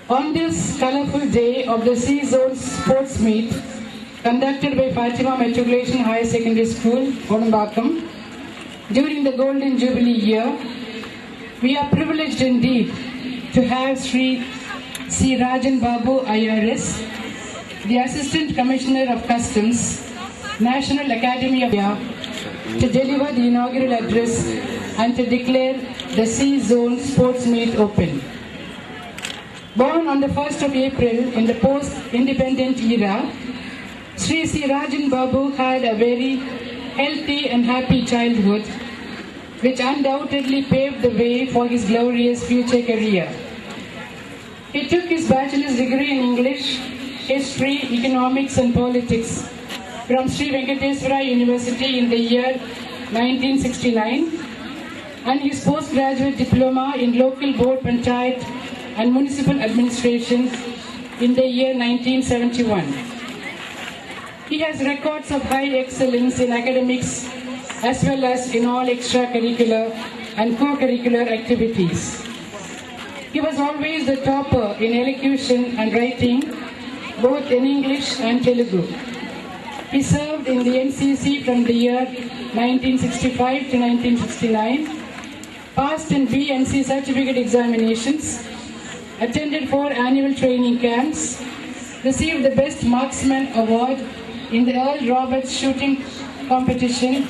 On this colorful day of the C-Zone Sports Meet, conducted by Fatima Matriculation Higher Secondary School, Kodambakam, during the Golden Jubilee year, we are privileged indeed to have Sri C. Rajan Babu IRS, the Assistant Commissioner of Customs, National Academy of India, to deliver the inaugural address and to declare the C-Zone Sports Meet open. Born on the 1st of April in the post-independent era, Sri C. Rajan Babu had a very healthy and happy childhood, which undoubtedly paved the way for his glorious future career. He took his bachelor's degree in English, History, Economics and Politics from Sri Venkateswara University in the year 1969 and his postgraduate diploma in Local Board Panchayat and Municipal Administration in the year 1971. He has records of high excellence in academics as well as in all extracurricular and co-curricular activities. He was always the topper in elocution and writing, both in English and Telugu. He served in the NCC from the year 1965 to 1969, passed in BNC certificate examinations, attended 4 annual training camps, received the Best Marksman Award in the Earl Roberts shooting competition,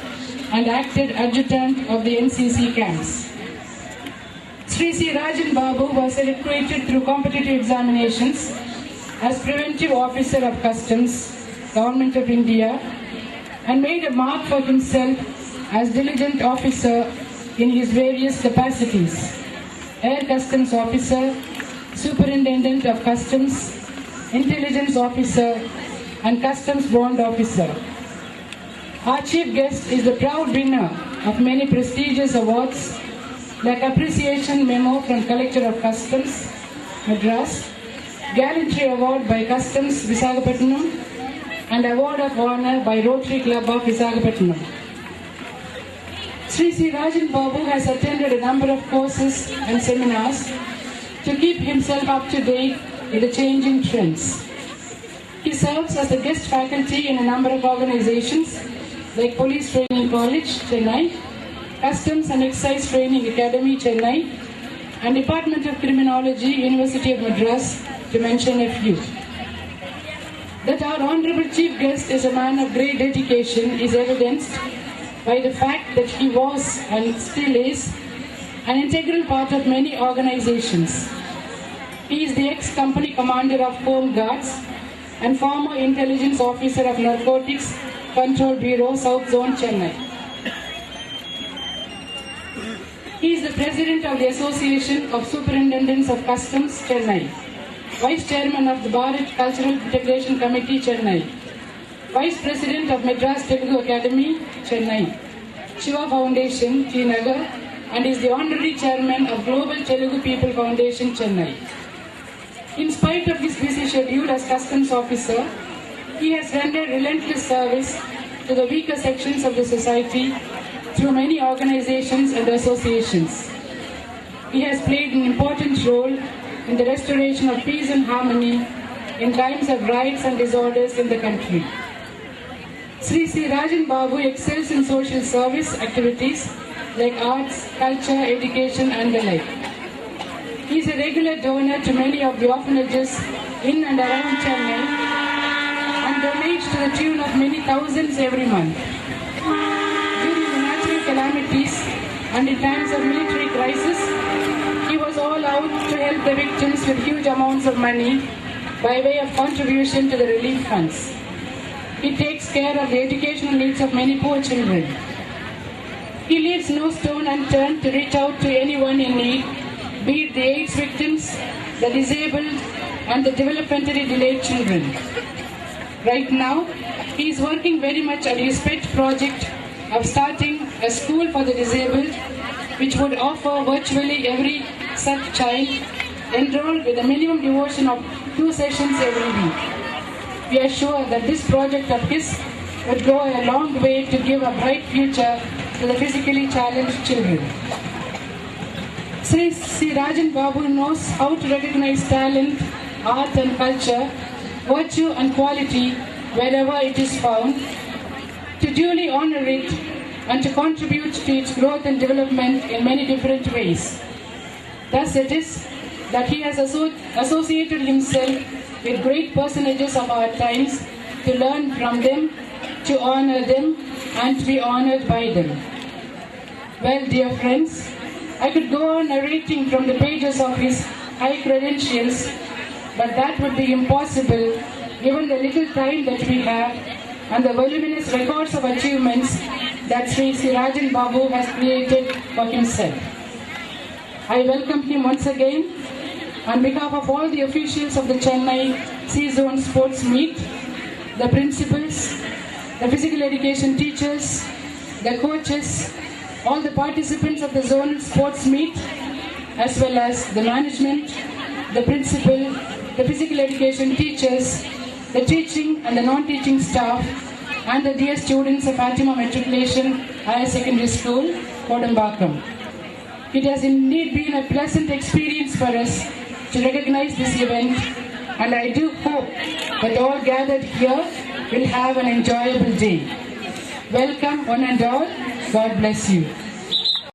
and acted adjutant of the NCC camps. Sri C. Rajan Babu was recruited through competitive examinations as Preventive Officer of Customs, Government of India, and made a mark for himself as diligent officer in his various capacities: Air Customs Officer, Superintendent of Customs, Intelligence Officer, and Customs Bond Officer. Our chief guest is the proud winner of many prestigious awards like Appreciation Memo from Collector of Customs, Madras, Gallantry Award by Customs, Visakhapatnam, and Award of Honor by Rotary Club of Visakhapatnam. Sri C. Rajan Babu has attended a number of courses and seminars to keep himself up to date with the changing trends. He serves as a guest faculty in a number of organizations like Police Training College, Chennai, Customs and Excise Training Academy, Chennai, and Department of Criminology, University of Madras, to mention a few. That our honorable chief guest is a man of great dedication is evidenced by the fact that he was and still is an integral part of many organizations. He is the ex-company commander of Home Guards and former intelligence officer of Narcotics Control Bureau, South Zone, Chennai. He is the president of the Association of Superintendents of Customs, Chennai, vice chairman of the Bharat Cultural Integration Committee, Chennai, vice president of Madras Telugu Academy, Chennai, Shiva Foundation, T. Nagar, and is the honorary chairman of Global Telugu People Foundation, Chennai. In spite of his busy schedule as customs officer, he has rendered relentless service to the weaker sections of the society through many organizations and associations. He has played an important role in the restoration of peace and harmony in times of riots and disorders in the country. Sri C. Rajan Babu excels in social service activities like arts, culture, education and the like. He is a regular donor to many of the orphanages in and around Chennai and donates to the tune of many thousands every month. During the natural calamities and in times of military crisis, he was all out to help the victims with huge amounts of money by way of contribution to the relief funds. He takes care of the educational needs of many poor children. He leaves no stone unturned to reach out to anyone in need, be it the AIDS victims, the disabled, and the developmentally delayed children. Right now, he is working very much on his pet project of starting a school for the disabled, which would offer virtually every such child enrolled with a minimum devotion of 2 sessions every week. We are sure that this project of his would go a long way to give a bright future to the physically challenged children. Sri C. Rajan Babu knows how to recognize talent art and culture, virtue and quality wherever it is found, to duly honor it and to contribute to its growth and development in many different ways. Thus it is that he has associated himself with great personages of our times to learn from them, to honor them, and to be honored by them. Well, dear friends, I could go on narrating from the pages of his high credentials, but that would be impossible given the little time that we have and the voluminous records of achievements that Sri Sirajan Babu has created for himself. I welcome him once again on behalf of all the officials of the Chennai C-Zone Sports Meet, the principals, the physical education teachers, the coaches, all the participants of the zonal sports meet, as well as the management, the principal, the physical education teachers, the teaching and the non-teaching staff, and the dear students of Fatima Matriculation Higher Secondary School, Kodambakam. It has indeed been a pleasant experience for us to recognize this event, and I do hope that all gathered here will have an enjoyable day. Welcome one and all. God bless you.